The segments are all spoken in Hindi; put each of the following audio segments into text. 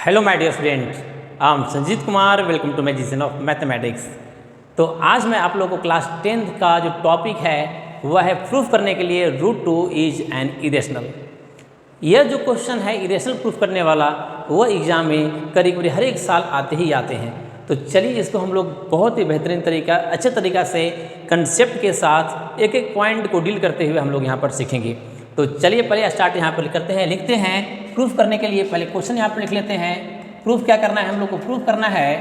Hello my dear students, I am Sanjeet Kumar. Welcome to magician of mathematics. तो आज मैं आप लोगों को क्लास 10th का जो टॉपिक है वह है प्रूफ करने के लिए root two is an irrational. यह जो क्वेश्चन है इरेशनल प्रूफ करने वाला वह एग्जाम में करीब करीब हर एक साल आते ही आते हैं। तो चलिए इसको हम लोग बहुत ही बेहतरीन तरीका अच्छे तरीक़ा से कंसेप्ट के साथ एक एक पॉइंट को डील करते हुए हम लोग यहाँ पर सीखेंगे। तो चलिए पहले स्टार्ट यहाँ पर करते हैं, लिखते हैं प्रूफ करने के लिए पहले क्वेश्चन यहाँ पर लिख लेते हैं। प्रूफ क्या करना है हम लोग को? प्रूफ करना है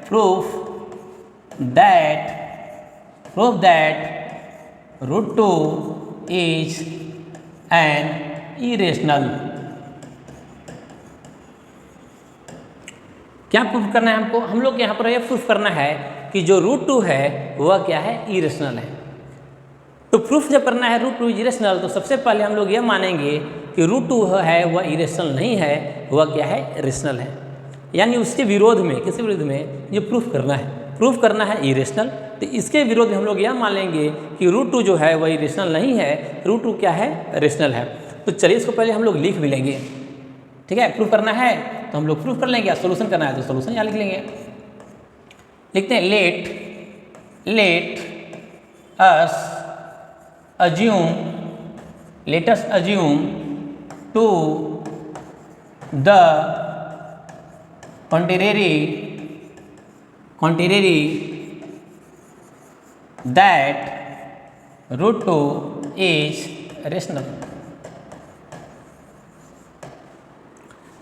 proof that root two is an irrational. क्या प्रूफ करना है हमको? हम लोग यहाँ पर यह प्रूफ करना है कि जो रूट टू है वह क्या है? इरेशनल है। तो प्रूफ जब करना है रूट टू इज इरेशनल तो सबसे पहले हम लोग यह मानेंगे कि रूट टू है वह इरेशनल नहीं है, वह क्या है? रेशनल है। यानी उसके विरोध में, किसी विरोध में ये प्रूफ करना है, प्रूफ करना है इरेशनल। तो इसके विरोध में हम लोग यह मान लेंगे कि रूट टू जो है वह इरेशनल नहीं है, रूट टू क्या है? रेशनल है। तो चलिए इसको पहले हम लोग लिख भी लेंगे। ठीक है, प्रूफ करना है तो हम लोग प्रूफ कर लेंगे, सोल्यूशन करना है तो सोल्यूशन यहाँ लिख लेंगे। लिखते हैं let us assume to the contrary that root 2 is rational।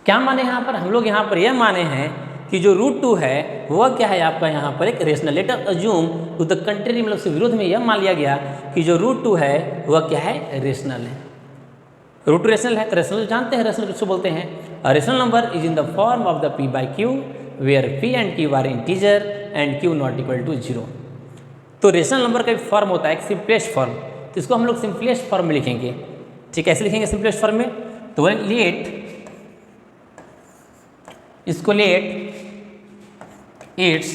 क्या माने यहाँ पर? हम लोग यहाँ पर यह माने हैं कि जो रूट टू है वह क्या है आपका यहाँ पर एक rational. Let us assume to the contrary, मतलब से विरोध में यह मान लिया गया कि जो रूट टू है वह क्या है? रेशनल है। रूट टू रेशनल है तो रेशनल जानते हैं, रेशनल किसको बोलते हैं? Rational number is in the form of the P by Q where P and Q are integer and Q not equal to 0। तो रेशनल नंबर का एक फॉर्म होता है, एक सिंपलेस्ट फॉर्म। तो इसको हम लोग सिंपलेस्ट फॉर्म में लिखेंगे। ठीक, कैसे लिखेंगे सिंपलेस्ट फॉर्म में? तो इसको let its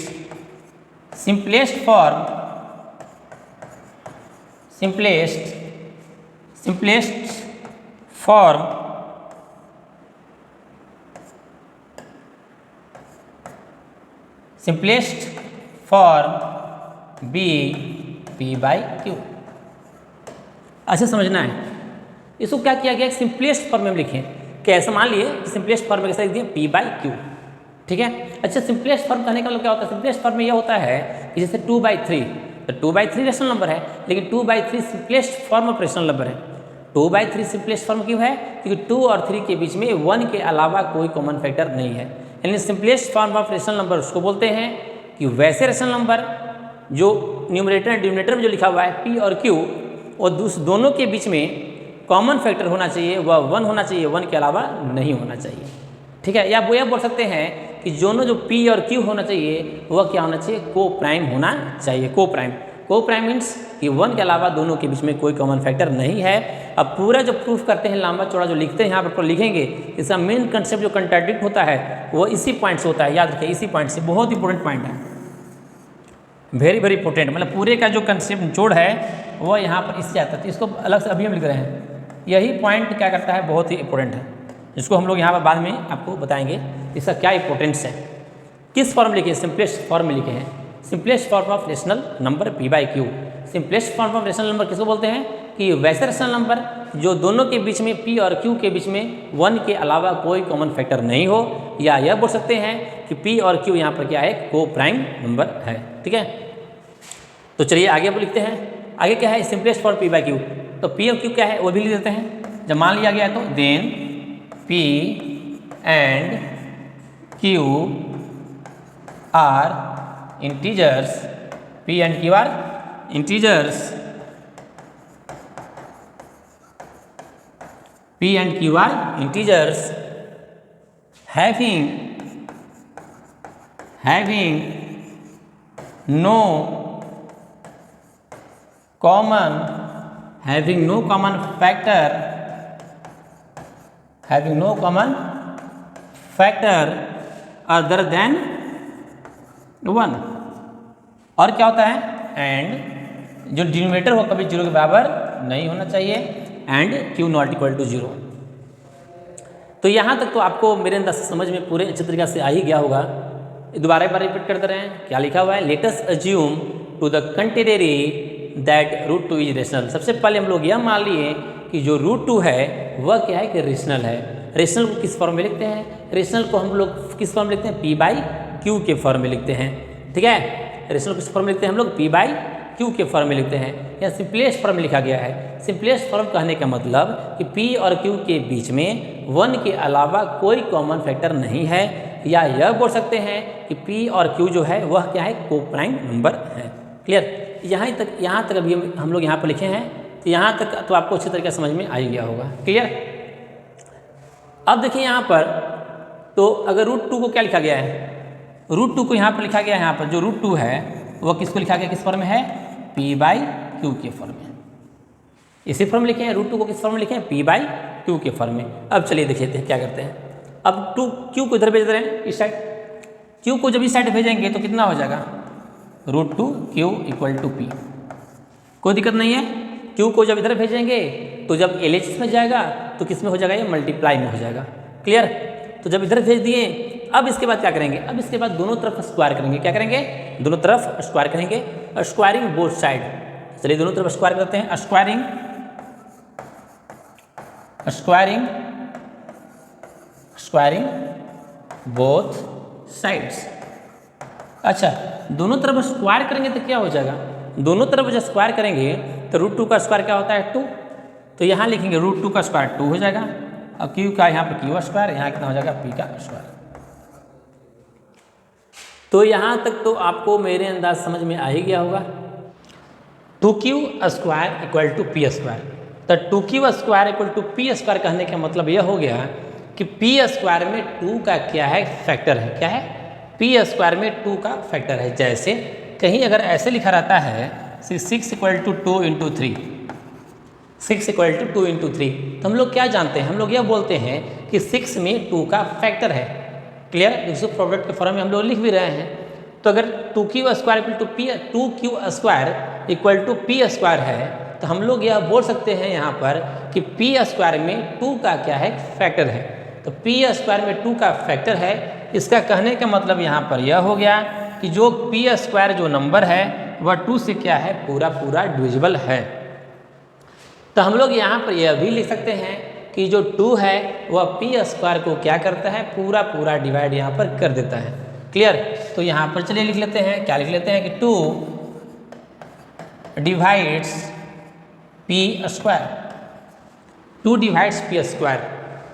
simplest form b p by q। अच्छा समझना है, इसको क्या किया गया? सिंपलेस्ट फॉर्म में लिखें। कैसे? मान लिए सिंपलेस्ट फॉर्म में कैसे लिख दिए? p by q। ठीक है। अच्छा, सिंपलेस्ट फॉर्म कहने का मतलब क्या होता है? सिंपलेस्ट फॉर्म में यह होता है कि जैसे 2/3, तो 2/3 रेशनल नंबर है, लेकिन 2/3 simplest form of rational number है। 2/3 सिंपलेस्ट फॉर्म क्यों है? क्योंकि 2 और 3 के बीच में 1 के अलावा कोई कॉमन फैक्टर नहीं है। यानी simplest form of rational number उसको बोलते हैं कि वैसे रेशनल नंबर जो न्यूमरेटर एंड डिनोमिनेटर में जो लिखा हुआ है पी और क्यू, और दोनों के बीच में कॉमन फैक्टर होना चाहिए, वह 1 होना चाहिए, 1 के अलावा नहीं होना चाहिए। ठीक है। या वो यह बोल सकते हैं कि दोनों जो P और Q होना चाहिए वह क्या होना चाहिए? को प्राइम होना चाहिए। को प्राइम मीन्स कि 1 के अलावा दोनों के बीच में कोई कॉमन फैक्टर नहीं है। अब पूरा जो प्रूफ करते हैं लंबा चौड़ा जो लिखते हैं यहाँ पर लिखेंगे, इसका मेन कंसेप्ट जो कंट्राडिक्ट होता है वो इसी पॉइंट से होता है। याद रखिए, इसी पॉइंट से। बहुत इंपॉर्टेंट पॉइंट है, वेरी वेरी इंपॉर्टेंट। मतलब पूरे का जो कंसेप्ट निचोड़ है वह यहाँ पर इससे आता है। तो इसको अलग से अभी हम लिख रहे हैं। यही पॉइंट क्या करता है? बहुत ही इंपॉर्टेंट है, जिसको हम लोग यहाँ पर बाद में आपको बताएंगे इसका क्या इंपॉर्टेंस है। किस फॉर्म लिखे? सिंपलेस्ट फॉर्म में लिखे हैं। Simplest form of rational number P by Q. Simplest form of rational number किसको बोलते हैं? कि वैसे रेशनल नंबर जो दोनों के बीच में पी और क्यू के बीच में 1 के अलावा कोई कॉमन फैक्टर नहीं हो, या यह बोल सकते हैं कि पी और क्यू यहाँ पर क्या है? को प्राइम नंबर है। ठीक है। तो चलिए आगे अब लिखते हैं। आगे क्या है? Simplest form P by Q. तो पी और क्यू क्या है वो भी लिख देते हैं। जब मान लिया गया तो then P and Q are integers, P and Q are integers, P and Q are integers having no common factor other than 1। और क्या होता है? एंड जो डिनोमिनेटर हो कभी 0 के बराबर नहीं होना चाहिए, and Q not equal to 0। तो यहाँ तक तो आपको मेरे अंदर समझ में पूरे अच्छी तरीके से आ ही गया होगा। दोबारा एक बार रिपीट करते रहे हैं, क्या लिखा हुआ है, let us assume to the contrary that root 2 is rational. सबसे पहले हम लोग यह मान लिए कि जो रूट 2 है वह क्या है कि रेशनल है। रेशनल को किस फॉर्म में लिखते हैं, रेशनल को हम लोग किस फॉर्म में लिखते हैं, p/q के फॉर्म में लिखते हैं। ठीक है, रेशनल किस फॉर्म में लिखते हैं हम लोग, p/q के फॉर्म में लिखते हैं। यह सिंपलेस्ट फॉर्म में लिखा गया है। सिंपलेस्ट फॉर्म कहने का मतलब कि p और q के बीच में 1 के अलावा कोई कॉमन फैक्टर नहीं है, या यह बोल सकते हैं कि p और q जो है वह क्या है, कोप्राइम नंबर है। क्लियर, यहाँ तक अभी हम लोग यहाँ पर लिखे हैं, तो यहाँ तक तो आपको अच्छी तरीके से समझ में आ ही गया होगा। क्लियर, अब देखिए यहाँ पर तो अगर रूट 2 को क्या लिखा गया है, रूट 2 को यहाँ पर लिखा गया है। यहाँ पर जो रूट 2 है वह किसको लिखा गया, किस फॉर्म में है, p/q के फॉर्म में। इसी फॉर्म में लिखे हैं, रूट 2 को किस फॉर्म में लिखे हैं, p/q के फॉर्म में। अब चलिए देखिए क्या करते हैं, अब q को इधर भेज रहे हैं, इस साइड। q को जब इस साइड भेजेंगे तो कितना हो जाएगा, रूट 2q = p। कोई दिक्कत नहीं है। q को जब इधर भेजेंगे तो जब LHS में जाएगा तो किस में हो जाएगा, ये मल्टीप्लाई में हो जाएगा। क्लियर, तो जब इधर भेज दिए, अब इसके बाद क्या करेंगे, अब इसके बाद दोनों तरफ स्क्वायर करेंगे। क्या करेंगे, दोनों तरफ स्क्वायर करेंगे, स्क्वायरिंग बोथ साइड। चलिए दोनों तरफ स्क्वायर करते हैं, स्क्वायरिंग बोथ साइड्स। अच्छा, दोनों तरफ स्क्वायर करेंगे तो क्या हो जाएगा, दोनों तरफ जब स्क्वायर करेंगे तो रूट 2 का स्क्वायर क्या होता है, 2। तो यहाँ लिखेंगे रूट 2 का स्क्वायर 2 हो जाएगा, और q का यहाँ पर q स्क्वायर, यहाँ कितना हो जाएगा, p का स्क्वायर। तो यहाँ तक तो आपको मेरे अंदाज समझ में आ ही गया होगा। 2q² = p square. तो 2q² = p स्क्वायर कहने का मतलब यह हो गया कि p स्क्वायर में 2 का क्या है, फैक्टर है। क्या है, p स्क्वायर में 2 का फैक्टर है। जैसे कहीं अगर ऐसे लिखा रहता है 6 = 2 × 3, 6 = 2 × 3, तो हम लोग क्या जानते हैं, हम लोग यह बोलते हैं कि 6 में 2 का फैक्टर है। क्लियर, इसको प्रोडक्ट के फॉर्म में हम लोग लिख भी रहे हैं। तो अगर 2q² = p स्क्वायर है, तो हम लोग यह बोल सकते हैं यहाँ पर कि p स्क्वायर में 2 का क्या है, फैक्टर है। तो p स्क्वायर में 2 का फैक्टर है। इसका कहने का मतलब यहाँ पर यह हो गया कि जो p स्क्वायर जो नंबर है वह 2 से क्या है, पूरा डिविजिबल है। तो हम लोग यहाँ पर यह भी लिख सकते हैं कि जो 2 है वह p स्क्वायर को क्या करता है, पूरा डिवाइड यहाँ पर कर देता है। क्लियर, तो यहाँ पर चलिए लिख लेते हैं, क्या लिख लेते हैं कि 2 divides p square, 2 divides p square.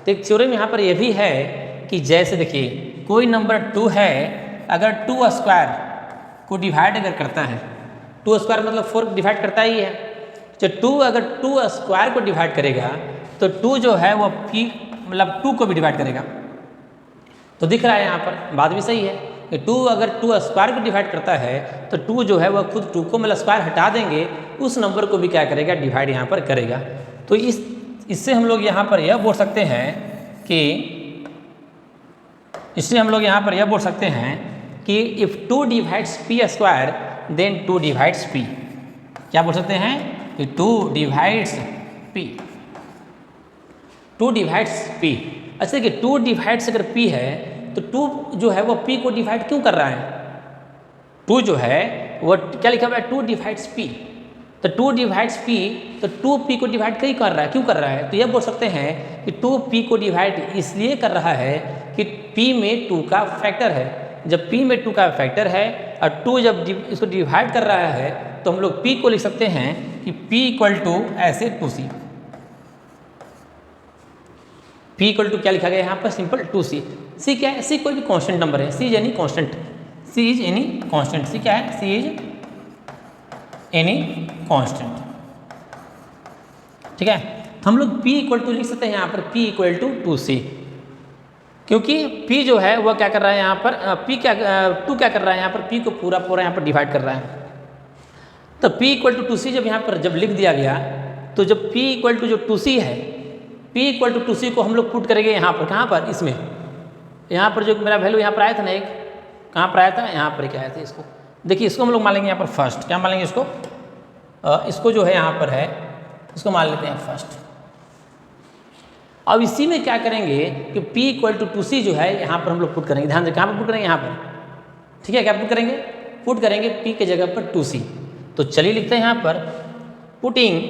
तो एक थ्योरम यहाँ पर यह भी है कि जैसे देखिए कोई नंबर 2 है, अगर 2 स्क्वायर को डिवाइड अगर करता है, 2 स्क्वायर मतलब 4 डिवाइड करता ही है। जो 2 अगर 2 स्क्वायर को डिवाइड करेगा तो 2 जो है वो p मतलब 2 को भी डिवाइड करेगा। तो दिख रहा है यहाँ पर बात भी सही है कि 2 अगर 2 स्क्वायर को डिवाइड करता है तो 2 जो है वह खुद 2 को मतलब स्क्वायर हटा देंगे, उस नंबर को भी क्या करेगा, डिवाइड यहाँ पर करेगा। तो इससे हम लोग यहाँ पर यह बोल सकते हैं कि if 2 divides p square then 2 divides p। क्या बोल सकते हैं कि 2 डिवाइड्स p, 2 डिवाइड्स p। अच्छा देखिए 2 डिवाइड्स अगर p है तो 2 जो है वो p को डिवाइड क्यों कर रहा है, 2 जो है वो क्या लिखा हुआ है, 2 डिवाइड्स p। तो 2 डिवाइड्स p, तो 2p को डिवाइड क्यों कर रहा है, तो यह बोल सकते हैं कि 2p को डिवाइड इसलिए कर रहा है कि p में 2 का फैक्टर है। जब p में 2 का फैक्टर है और 2 जब इसको डिवाइड कर रहा है तो हम लोग p को लिख सकते हैं कि p = ऐसे 2c। p = क्या लिखा गया यहाँ पर, सिंपल 2c। c क्या है, c कोई भी कांस्टेंट नंबर है, c is any constant, c क्या है, c इज एनी कांस्टेंट। ठीक है, तो हम लोग p = लिख सकते हैं यहाँ पर p = 2c, क्योंकि p जो है वह क्या कर रहा है यहाँ पर, 2 क्या कर रहा है यहाँ पर, p को पूरा यहाँ पर डिवाइड कर रहा है। तो p = 2c जब यहाँ पर जब लिख दिया गया, तो जब p = जो 2c है, p = 2c को हम लोग पुट करेंगे यहाँ पर, कहाँ पर, इसमें यहाँ पर जो मेरा वैल्यू यहाँ पर आया था ना, एक कहाँ पर आया था, यहाँ पर क्या आया था, इसको देखिए, इसको हम लोग मान लेंगे यहाँ पर फर्स्ट। क्या मान लेंगे इसको, इसको जो है यहाँ पर है, इसको मान लेते हैं फर्स्ट। अब इसी में क्या करेंगे कि P = 2C जो है यहाँ पर हम लोग पुट करेंगे, ध्यान से कहाँ पर पुट करेंगे, यहाँ पर, ठीक है। क्या पुट करेंगे, पुट करेंगे P के जगह पर 2C। तो चलिए लिखते हैं यहाँ पर putting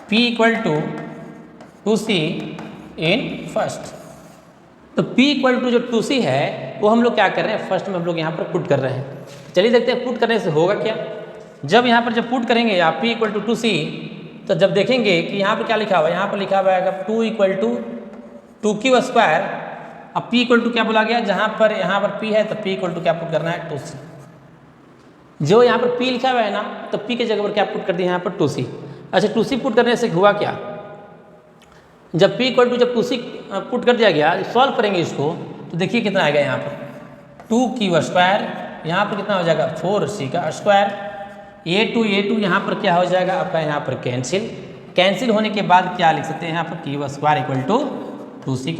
P = 2C in first. तो P = जो 2C है वो हम लोग क्या कर रहे हैं, फर्स्ट में हम लोग यहाँ पर पुट कर रहे हैं। चलिए देखते हैं पुट करने से होगा क्या। जब यहाँ पर जब पुट करेंगे आप P = 2C, तो जब देखेंगे कि यहाँ पर क्या लिखा हुआ है, यहाँ पर लिखा हुआ है 2 = 2Q²। अब P = क्या बोला गया, जहाँ पर यहाँ पर P है तो P = क्या पुट करना है, 2C। जो यहाँ पर P लिखा हुआ है ना, तो P के जगह पर क्या पुट कर दिया यहाँ पर 2C। अच्छा 2C पुट करने से हुआ क्या, जब P = जब 2C पुट कर दिया गया, सॉल्व करेंगे इसको तो देखिए कितना आएगा यहाँ पर 2Q², यहाँ पर कितना हो जाएगा 4C²। ये टू यहाँ पर क्या हो जाएगा आपका, यहाँ पर कैंसिल होने के बाद क्या लिख सकते हैं यहाँ पर Q² = 2C²।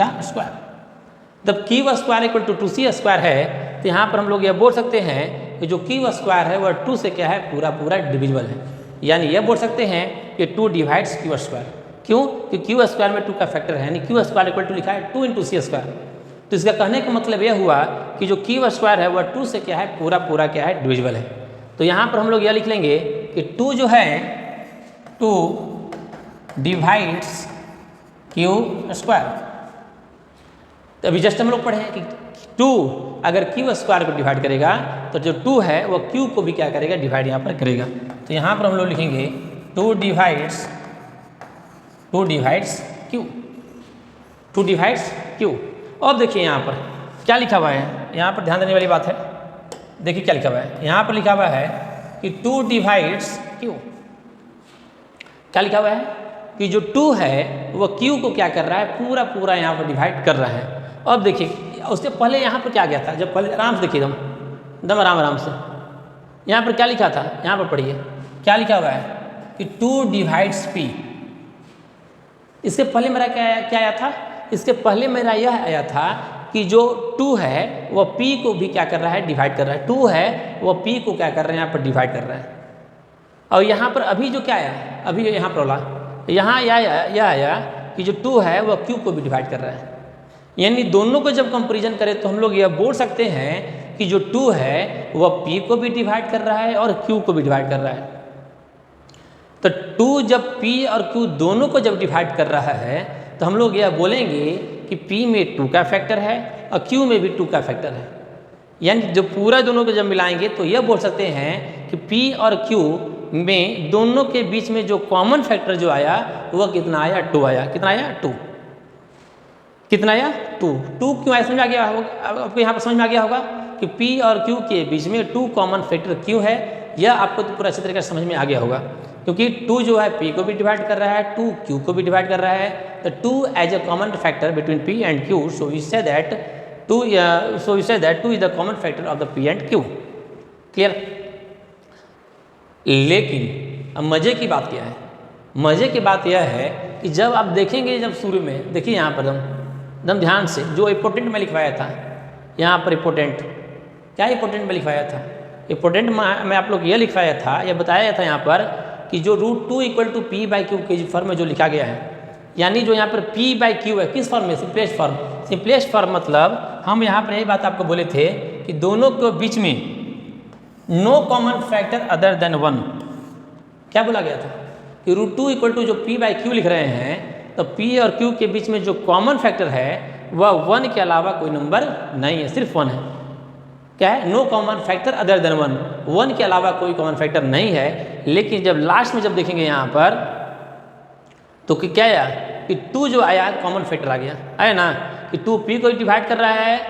जब Q² = 2C² है तो यहाँ पर हम लोग यह बोल सकते हैं कि जो Q² है वह 2 से क्या है, पूरा डिविजिबल है। यानी यह बोल सकते हैं कि 2 डिवाइड्स Q²। क्यों, कि Q² में 2 का फैक्टर है, यानी Q² = लिखा है 2 × C²। तो इसका कहने का मतलब यह हुआ कि जो Q² है वह 2 से क्या है, पूरा क्या है, डिविजिबल है। तो यहाँ पर हम लोग यह लिख लेंगे कि 2 जो है 2 डिवाइड्स Q²। तो अभी जस्ट हम लोग पढ़े हैं कि 2 अगर Q² को डिवाइड करेगा तो जो 2 है वो Q को भी क्या करेगा, डिवाइड यहाँ पर करेगा। तो यहाँ पर हम लोग लिखेंगे 2 डिवाइड्स Q। अब देखिए यहाँ पर क्या लिखा हुआ है, यहाँ पर ध्यान देने वाली बात है। देखिए क्या लिखा हुआ है, यहाँ पर लिखा हुआ है कि 2 डिवाइड्स Q। क्या लिखा हुआ है कि जो 2 है वह Q को क्या कर रहा है, पूरा यहाँ पर डिवाइड कर रहा है। अब देखिए उससे पहले यहाँ पर क्या गया था, जब पहले आराम से देखिए एकदम आराम से यहाँ पर क्या लिखा था, यहाँ पर पढ़िए क्या लिखा हुआ है कि 2 डिवाइड्स P। इसके पहले मेरा क्या आया था, इसके पहले मेरा यह आया था कि जो 2 है वह P को भी क्या कर रहा है, डिवाइड कर रहा है। 2 है वह P को क्या कर रहा है, यहाँ पर डिवाइड कर रहा है। और यहाँ पर अभी जो क्या आया, अभी यहाँ पर बोला, यहाँ यह आया कि जो 2 है वह Q को भी डिवाइड कर रहा है। यानी दोनों को जब कंपेरिजन करें तो हम लोग यह बोल सकते हैं कि जो 2 है वह P को भी डिवाइड कर रहा है और Q को भी डिवाइड कर रहा है। तो 2 जब P और Q दोनों को जब डिवाइड कर रहा है तो हम लोग यह बोलेंगे कि P में 2 का फैक्टर है और Q में भी 2 का फैक्टर है। यानी जो पूरा दोनों को जब मिलाएंगे तो यह बोल सकते हैं कि P और Q में दोनों के बीच में जो कॉमन फैक्टर जो आया वह कितना आया, 2 आया। कितना आया, 2। कितना आया, 2 क्यों आया, समझ आ गया होगा आपको, यहाँ पर समझ में आ गया होगा कि P और Q के बीच में 2 कॉमन फैक्टर क्यों है, यह आपको तो पूरा अच्छी तरीके से समझ में आ गया होगा। क्योंकि 2 जो है P को भी डिवाइड कर रहा है, 2 Q को भी डिवाइड कर रहा है। तो 2 as a common factor between P and Q, so we say that 2 is the common factor of the P and Q। Clear. लेकिन अब मज़े की बात क्या है, मज़े की बात यह है कि जब आप देखेंगे, जब शुरू में देखिए यहाँ पर एकदम ध्यान से जो इंपोर्टेंट में लिखवाया था, यहाँ पर इंपोर्टेंट क्या इंपोर्टेंट में लिखवाया था, इंपोर्टेंट में आप लोग ये लिखवाया था, यह बताया था यहाँ पर कि जो √2 = P/Q के फॉर्म में जो लिखा गया है, यानी जो यहाँ पर P/Q है किस फॉर्म में, सिंपलेस्ट फॉर्म। सिंपलेस्ट फॉर्म मतलब हम यहाँ पर यही बात आपको बोले थे कि दोनों के बीच में no common factor other than 1। क्या बोला गया था कि √2 = जो P/Q लिख रहे हैं तो P और Q के बीच में जो कॉमन फैक्टर है वह 1 के अलावा कोई नंबर नहीं है, सिर्फ 1 है। क्या है, no common factor other than 1 के अलावा कोई कॉमन फैक्टर नहीं है। लेकिन जब लास्ट में जब देखेंगे यहाँ पर तो क्या आया कि 2 जो आया कॉमन फैक्टर आ गया, आया ना, कि 2 P को भी डिवाइड कर रहा है,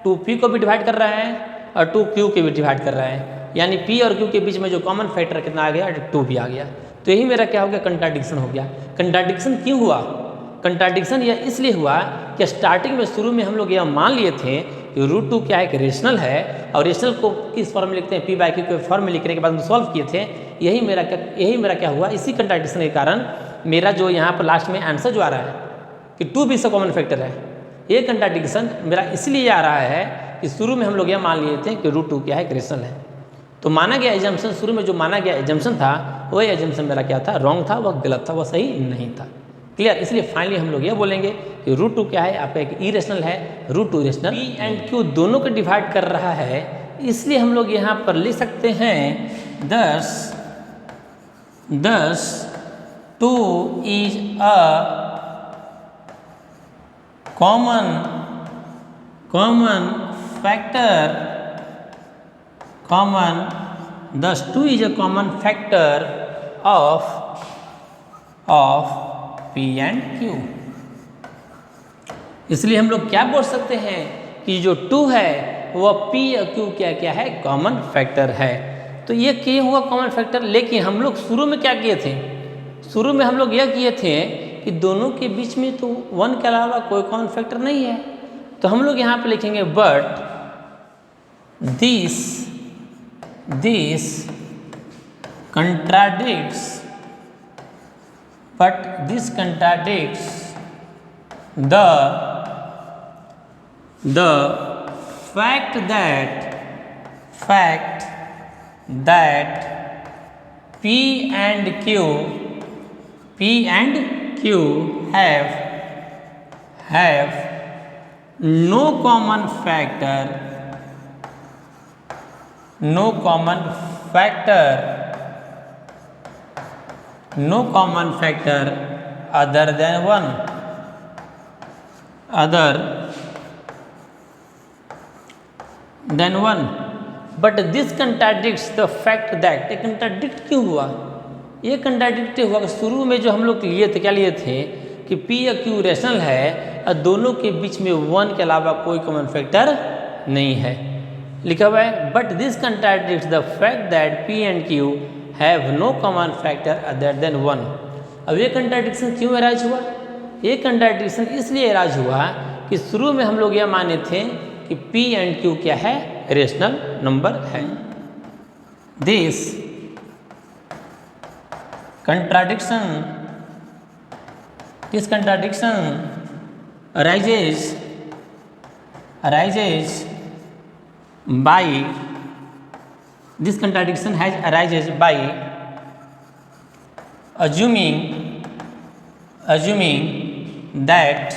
2 P को भी डिवाइड कर रहा है और 2 Q को भी डिवाइड कर रहा है। यानी P और Q के बीच में जो कॉमन फैक्टर कितना आ गया, 2 भी आ गया। तो यही मेरा क्या हो गया, कंट्राडिक्शन हो गया। कंट्राडिक्शन क्यों हुआ, कंट्राडिक्शन यह इसलिए हुआ कि स्टार्टिंग में शुरू में हम लोग यह मान लिए थे कि √2 क्या है, एक रेशनल है और रेशनल को किस फॉर्म में लिखते हैं, P/Q के फॉर्म में लिखने के बाद हम सॉल्व किए थे। यही मेरा क्या हुआ, इसी कंट्राडिक्शन के कारण मेरा जो यहाँ पर लास्ट में आंसर जो आ रहा है कि 2 भी इसका कॉमन फैक्टर है, ये कंट्राडिक्शन मेरा इसलिए आ रहा है कि शुरू में हम लोग यह मान लिए थे कि √2 क्या है, एक रेशनल है। तो माना गया एजम्पशन, शुरू में जो माना गया एजम्पशन था वो एजम्पशन मेरा क्या था, रॉन्ग था, वह गलत था, वह सही नहीं था। क्लियर। इसलिए फाइनली हम लोग यह बोलेंगे कि रूट टू क्या है, आपका एक इरेशनल है, root two irrational. P and Q दोनों को डिवाइड कर रहा है, इसलिए हम लोग यहाँ पर लिख सकते हैं दस two is a common factor, thus 2 is a common factor of P and Q। इसलिए हम लोग क्या बोल सकते हैं कि जो 2 है वह P और Q क्या है, कॉमन फैक्टर है। तो ये किए हुआ कॉमन फैक्टर, लेकिन हम लोग शुरू में क्या किए थे, शुरू में हम लोग यह किए थे कि दोनों के बीच में तो 1 के अलावा कोई कॉमन फैक्टर नहीं है। तो हम लोग यहाँ पे लिखेंगे but this contradicts the fact that P and Q have no common factor other than 1, but this contradicts the fact that, ये कंट्राडिक्ट क्यों हुआ, ये कंट्राडिक्ट हुआ कि शुरू में जो हम लोग लिए थे, क्या लिए थे कि P और Q रेशनल है और दोनों के बीच में 1 के अलावा कोई कॉमन फैक्टर नहीं है, लिखा हुआ है। But this contradicts the fact that P and Q have no common factor other than 1। अब ये कंट्राडिक्शन क्यों अराइज हुआ, ये कंट्राडिक्शन इसलिए अराइज हुआ कि शुरू में हम लोग यह माने थे कि P एंड Q क्या है, रेशनल नंबर है। This contradiction arises by, this contradiction arises by assuming that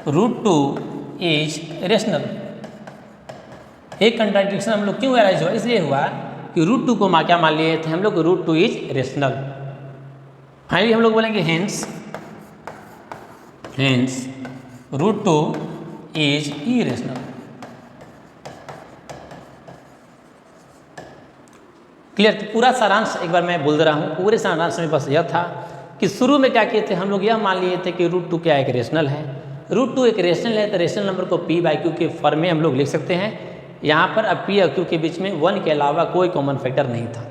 root 2 is rational। एक कंट्राडिक्शन हम लोग क्यों अराइज हुआ, इसलिए हुआ कि रूट 2 को क्या मान लिए थे हम लोग, रूट 2 इज रेशनल। फाइनली हम लोग बोलेंगे hence root 2 is irrational. Clear. तो पूरा सारांश एक बार मैं बोल दे रहा हूँ। पूरे सारांश में बस यह था कि शुरू में क्या किए थे हम लोग, यह मान लिए थे कि रूट 2 क्या एक रेशनल है, रूट 2 एक रेशनल है, तो रेशनल नंबर को P बाई Q के फॉर्म में हम लोग लिख सकते हैं। यहाँ पर अब P और Q के बीच में 1 के अलावा कोई कॉमन फैक्टर नहीं था।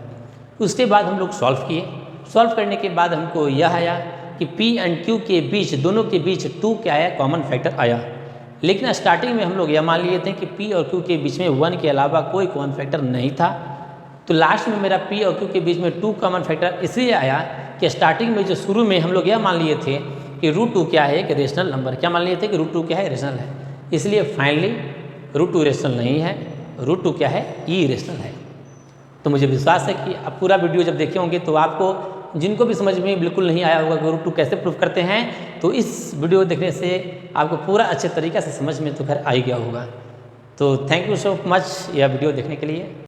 उसके बाद हम लोग सॉल्व किए, सॉल्व करने के बाद हमको यह आया कि P एंड Q के बीच, दोनों के बीच 2 क्या आया, कॉमन फैक्टर आया। लेकिन स्टार्टिंग में हम लोग यह मान लिए थे कि P और Q के बीच में 1 के अलावा कोई कॉमन फैक्टर नहीं था। तो लास्ट में मेरा P और Q के बीच में 2 कॉमन फैक्टर इसलिए आया कि स्टार्टिंग में जो शुरू में हम लोग यह मान लिए थे कि रूट 2 क्या है, एक रेशनल नंबर, क्या मान लिए थे कि रूट 2 क्या है, रेशनल है। इसलिए फाइनली रूट 2 रेशनल नहीं है, रूट 2 क्या है, ई रेशनल है। तो मुझे विश्वास है कि आप पूरा वीडियो जब देखे होंगे तो आपको, जिनको भी समझ में बिल्कुल नहीं आया होगा कि रूट 2 कैसे प्रूफ करते हैं, तो इस वीडियो देखने से आपको पूरा अच्छे तरीक़े से समझ में तो खैर आ ही गया होगा। तो थैंक यू सो मच यह वीडियो देखने के लिए।